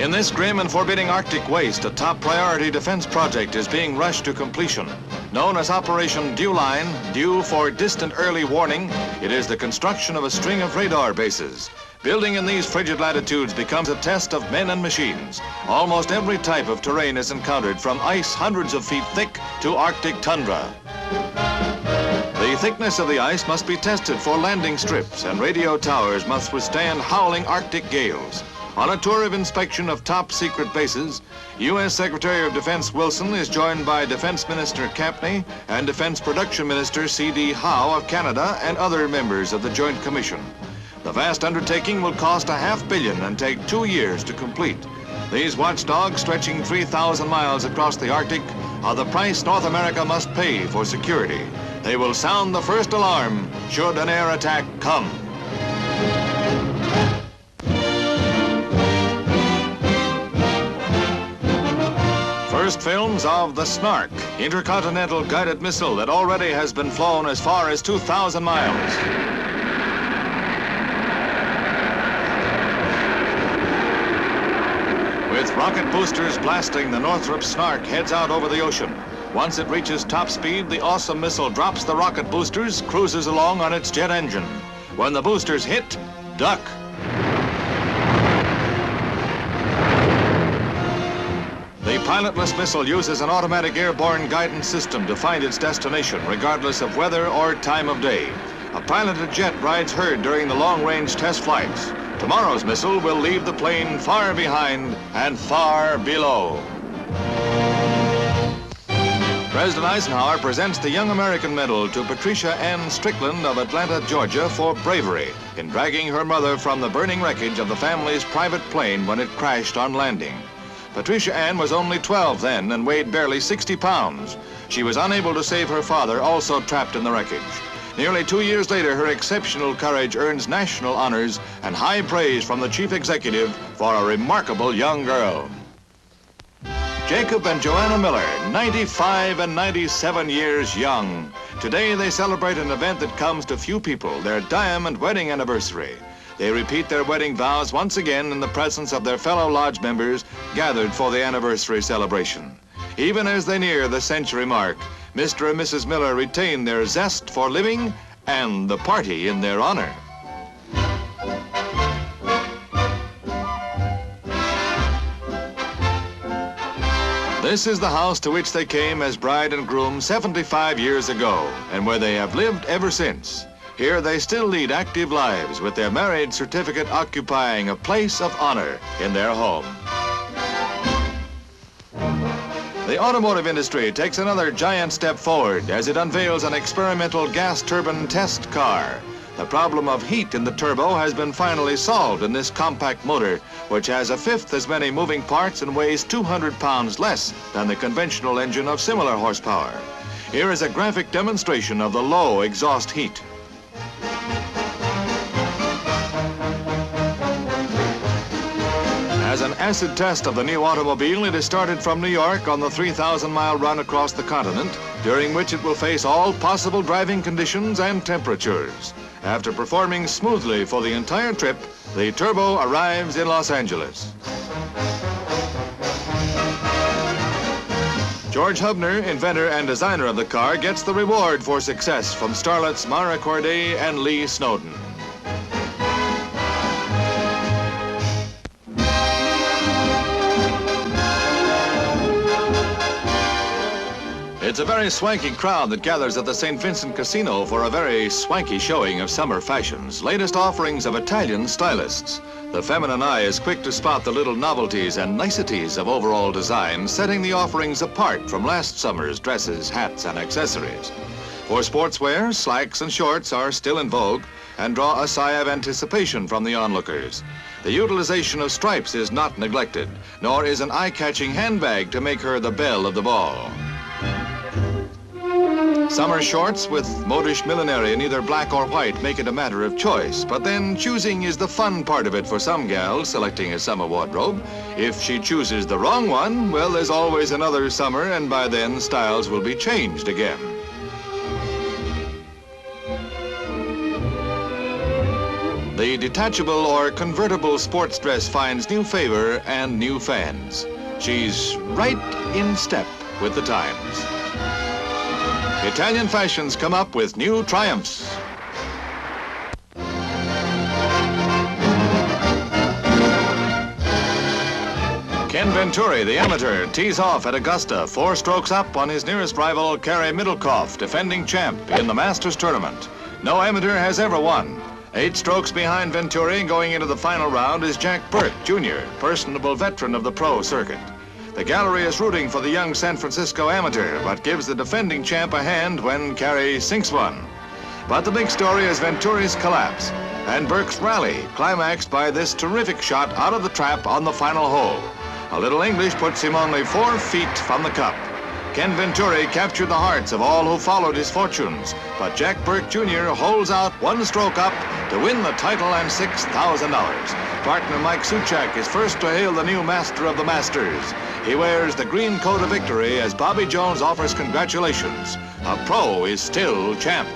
In this grim and forbidding Arctic waste, a top priority defense project is being rushed to completion. Known as Operation Dew Line, due for distant early warning, it is the construction of a string of radar bases. Building in these frigid latitudes becomes a test of men and machines. Almost every type of terrain is encountered, from ice hundreds of feet thick to Arctic tundra. The thickness of the ice must be tested for landing strips, and radio towers must withstand howling Arctic gales. On a tour of inspection of top secret bases, U.S. Secretary of Defense Wilson is joined by Defense Minister Campney and Defense Production Minister C.D. Howe of Canada and other members of the Joint Commission. The vast undertaking will cost $500 million and take 2 years to complete. These watchdogs, stretching 3,000 miles across the Arctic, are the price North America must pay for security. They will sound the first alarm should an air attack come. First films of the Snark, intercontinental guided missile that already has been flown as far as 2,000 miles. With rocket boosters blasting, the Northrop Snark heads out over the ocean. Once it reaches top speed, the awesome missile drops the rocket boosters, cruises along on its jet engine. When the boosters hit, duck. The pilotless missile uses an automatic airborne guidance system to find its destination, regardless of weather or time of day. A piloted jet rides herd during the long-range test flights. Tomorrow's missile will leave the plane far behind and far below. President Eisenhower presents the Young American Medal to Patricia Ann Strickland of Atlanta, Georgia, for bravery in dragging her mother from the burning wreckage of the family's private plane when it crashed on landing. Patricia Ann was only 12 then and weighed barely 60 pounds. She was unable to save her father, also trapped in the wreckage. Nearly 2 years later, her exceptional courage earns national honors and high praise from the chief executive for a remarkable young girl. Jacob and Joanna Miller, 95 and 97 years young. Today they celebrate an event that comes to few people, their diamond wedding anniversary. They repeat their wedding vows once again in the presence of their fellow lodge members gathered for the anniversary celebration. Even as they near the century mark, Mr. and Mrs. Miller retain their zest for living and the party in their honor. This is the house to which they came as bride and groom 75 years ago, and where they have lived ever since. Here they still lead active lives, with their marriage certificate occupying a place of honor in their home. The automotive industry takes another giant step forward as it unveils an experimental gas turbine test car. The problem of heat in the turbo has been finally solved in this compact motor, which has a fifth as many moving parts and weighs 200 pounds less than the conventional engine of similar horsepower. Here is a graphic demonstration of the low exhaust heat. As an acid test of the new automobile, it is started from New York on the 3,000-mile run across the continent, during which it will face all possible driving conditions and temperatures. After performing smoothly for the entire trip, the turbo arrives in Los Angeles. George Hubner, inventor and designer of the car, gets the reward for success from starlets Mara Corday and Lee Snowden. It's a very swanky crowd that gathers at the St. Vincent Casino for a very swanky showing of summer fashions, latest offerings of Italian stylists. The feminine eye is quick to spot the little novelties and niceties of overall design, setting the offerings apart from last summer's dresses, hats, and accessories. For sportswear, slacks and shorts are still in vogue and draw a sigh of anticipation from the onlookers. The utilization of stripes is not neglected, nor is an eye-catching handbag to make her the belle of the ball. Summer shorts with modish millinery in either black or white make it a matter of choice, but then choosing is the fun part of it for some gals selecting a summer wardrobe. If she chooses the wrong one, well, there's always another summer, and by then styles will be changed again. the detachable or convertible sports dress finds new favor and new fans. She's right in step with the times. Italian fashions come up with new triumphs. Ken Venturi, the amateur, tees off at Augusta, 4 strokes up on his nearest rival, Kerry Middlecoff, defending champ in the Masters tournament. No amateur has ever won. 8 strokes behind Venturi going into the final round is Jack Burke Jr., personable veteran of the pro circuit. The gallery is rooting for the young San Francisco amateur, but gives the defending champ a hand when Kerry sinks one. But the big story is Venturi's collapse and Burke's rally, climaxed by this terrific shot out of the trap on the final hole. A little English puts him only 4 feet from the cup. Ken Venturi captured the hearts of all who followed his fortunes, but Jack Burke Jr. holds out 1 stroke up to win the title and $6,000. Partner Mike Suchak is first to hail the new master of the Masters. He wears the green coat of victory as Bobby Jones offers congratulations. A pro is still champ.